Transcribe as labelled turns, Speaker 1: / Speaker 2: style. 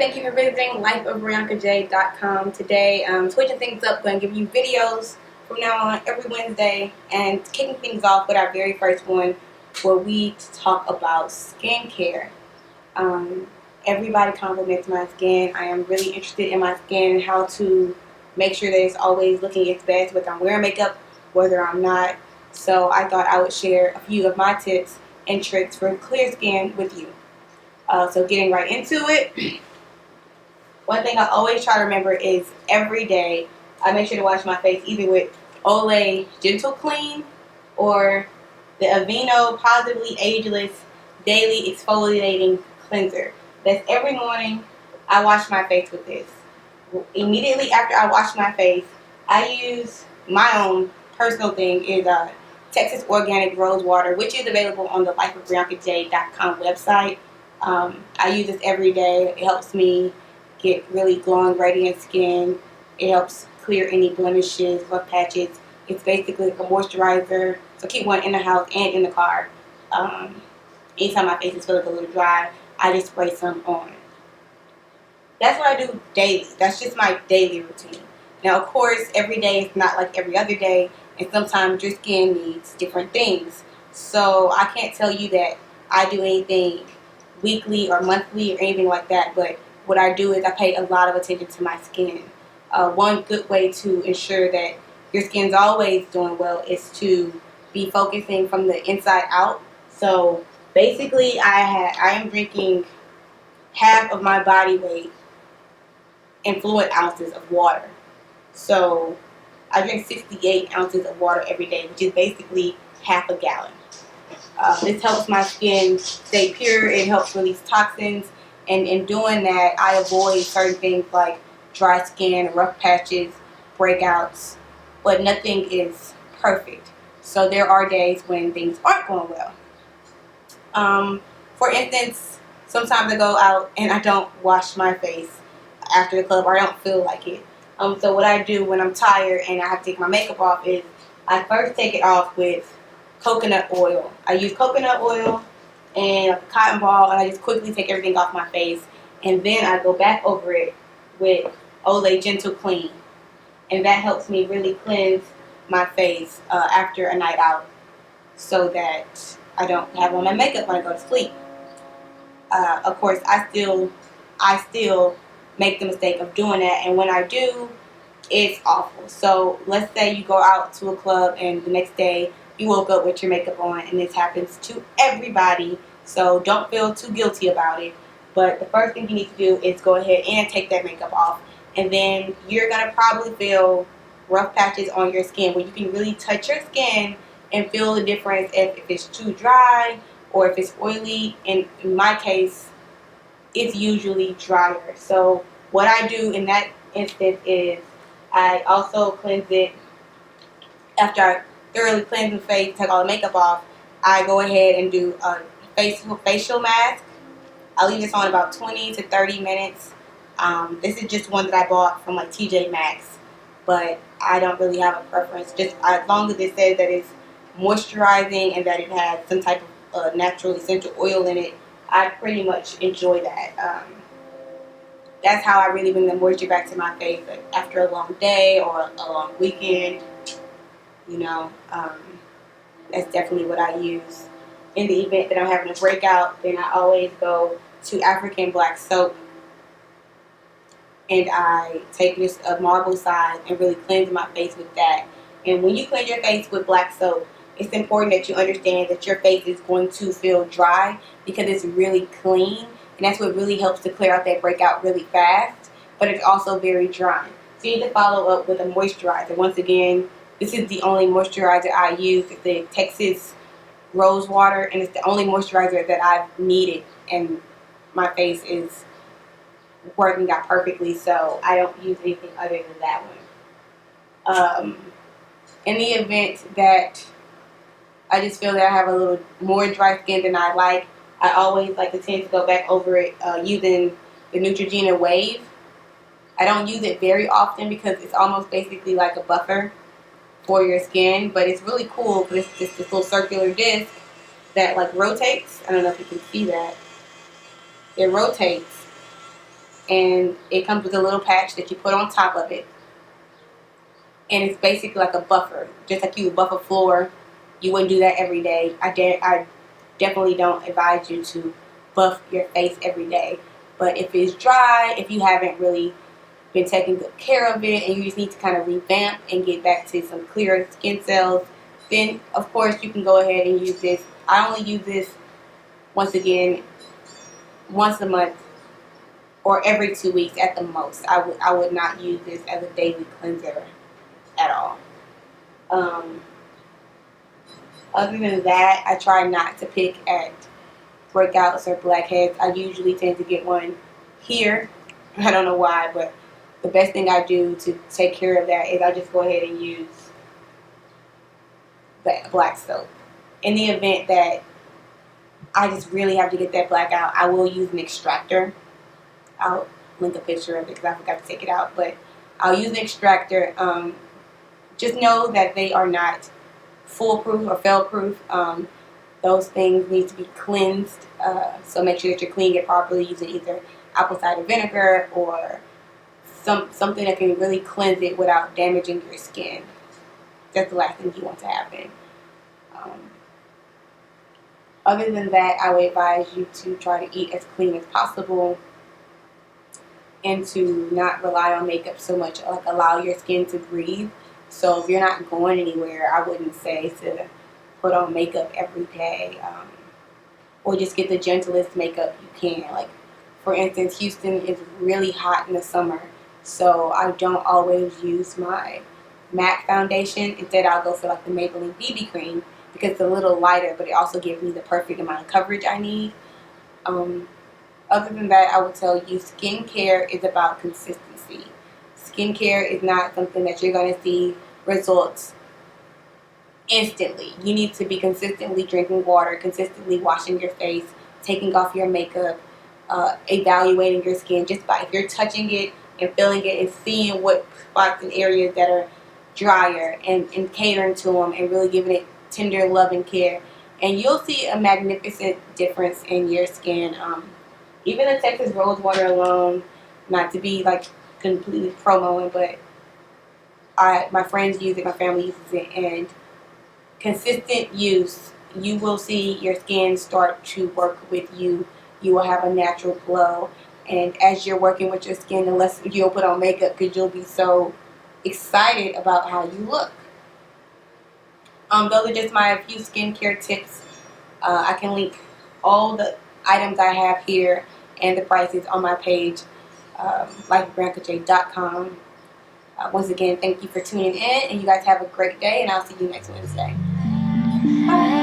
Speaker 1: thank you for visiting lifeofbriancajay.com. Today, switching things up, going to give you videos from now on every Wednesday, and kicking things off with our very first one, where we talk about skincare. Everybody compliments my skin. I am really interested in my skin and how to make sure that it's always looking its best, whether I'm wearing makeup, whether I'm not. So I thought I would share a few of my tips and tricks for clear skin with you. So getting right into it, one thing I always try to remember is every day I make sure to wash my face either with Olay Gentle Clean or the Aveeno Positively Ageless Daily Exfoliating Cleanser. That's every morning I wash my face with this. Immediately after I wash my face, I use my own personal thing is Texas Organic Rose Water, which is available on the lifeofbriancajay.com website. I use this every day. It helps me get really glowing, radiant skin. It helps clear any blemishes, rough patches. It's basically like a moisturizer, so keep one in the house and in the car. Anytime my face is feeling a little dry, I just spray some on. That's what I do daily. That's just my daily routine. Now, of course, every day is not like every other day, and sometimes your skin needs different things. So I can't tell you that I do anything weekly or monthly or anything like that, but what I do is I pay a lot of attention to my skin. One good way to ensure that your skin's always doing well is to be focusing from the inside out. So basically, I am drinking half of my body weight in fluid ounces of water. So I drink 68 ounces of water every day, which is basically half a gallon. This helps my skin stay pure. It helps release toxins. And in doing that, I avoid certain things like dry skin, rough patches, breakouts. But nothing is perfect. So there are days when things aren't going well. For instance, sometimes I go out and I don't wash my face after the club, or I don't feel like it. So what I do when I'm tired and I have to take my makeup off is I first take it off with coconut oil. I use coconut oil and a cotton ball, and I just quickly take everything off my face, and then I go back over it with Olay Gentle Clean, and that helps me really cleanse my face after a night out, so that I don't have on my makeup when I go to sleep. Of course, I still make the mistake of doing that, and when I do, it's awful. So let's say you go out to a club and the next day you woke up with your makeup on, and this happens to everybody, so don't feel too guilty about it. But the first thing you need to do is go ahead and take that makeup off, and then you're going to probably feel rough patches on your skin where you can really touch your skin and feel the difference if it's too dry or if it's oily. And in my case, it's usually drier. So what I do in that instance is I also cleanse it. After I thoroughly cleanse the face, take all the makeup off, I go ahead and do a facial mask. I leave this on about 20 to 30 minutes. This is just one that I bought from like TJ Maxx, but I don't really have a preference. Just as long as it says that it's moisturizing and that it has some type of natural essential oil in it, I pretty much enjoy that. That's how I really bring the moisture back to my face, like after a long day or a long weekend. That's definitely what I use. In the event that I'm having a breakout, then I always go to African black soap, and I take just a marble size and really cleanse my face with that. And when you cleanse your face with black soap, it's important that you understand that your face is going to feel dry because it's really clean, and that's what really helps to clear out that breakout really fast, but it's also very dry. So you need to follow up with a moisturizer. Once again, this is the only moisturizer I use. It's the Texas Rose Water, and it's the only moisturizer that I've needed, and my face is working out perfectly, so I don't use anything other than that one. In the event that I just feel that I have a little more dry skin than I like, I always like to tend to go back over it using the Neutrogena Wave. I don't use it very often because it's almost basically like a buffer for your skin, but it's really cool because it's just this little circular disc that like rotates. I don't know if you can see that. It rotates, and it comes with a little patch that you put on top of it, and it's basically like a buffer, just like you would buff a floor. You wouldn't do that every day. I definitely don't advise you to buff your face every day. But if it's dry, if you haven't really been taking good care of it, and you just need to kind of revamp and get back to some clearer skin cells, then of course you can go ahead and use this. I only use this, once again, once a month or every 2 weeks at the most. I would not use this as a daily cleanser at all. Other than that, I try not to pick at breakouts or blackheads. I usually tend to get one here. I don't know why, but the best thing I do to take care of that is I just go ahead and use the black soap. In the event that I just really have to get that black out, I will use an extractor. I'll link a picture of it because I forgot to take it out, but I'll use an extractor. Just know that they are not foolproof or fail-proof. Those things need to be cleansed, so make sure that you're cleaning it properly using either apple cider vinegar or something that can really cleanse it without damaging your skin. That's the last thing you want to happen. Other than that, I would advise you to try to eat as clean as possible and to not rely on makeup so much, like allow your skin to breathe. So if you're not going anywhere, I wouldn't say to put on makeup every day, or just get the gentlest makeup you can. Like, for instance, Houston is really hot in the summer, so I don't always use my MAC foundation. Instead, I'll go for like the Maybelline BB cream because it's a little lighter, but it also gives me the perfect amount of coverage I need. Other than that, I would tell you skincare is about consistency. Skincare is not something that you're going to see results instantly. You need to be consistently drinking water, consistently washing your face, taking off your makeup, evaluating your skin just by if you're touching it and feeling it and seeing what spots and areas that are drier and catering to them and really giving it tender love and care. And you'll see a magnificent difference in your skin. Even the Texas Rose Water alone, not to be like completely promoing, but my friends use it, my family uses it, and consistent use, you will see your skin start to work with you. You will have a natural glow, and as you're working with your skin, unless you'll put on makeup, because you'll be so excited about how you look. Those are just my few skincare tips. I can link all the items I have here and the prices on my page, like briancajay.com. Once again, thank you for tuning in, and you guys have a great day, and I'll see you next Wednesday. Bye.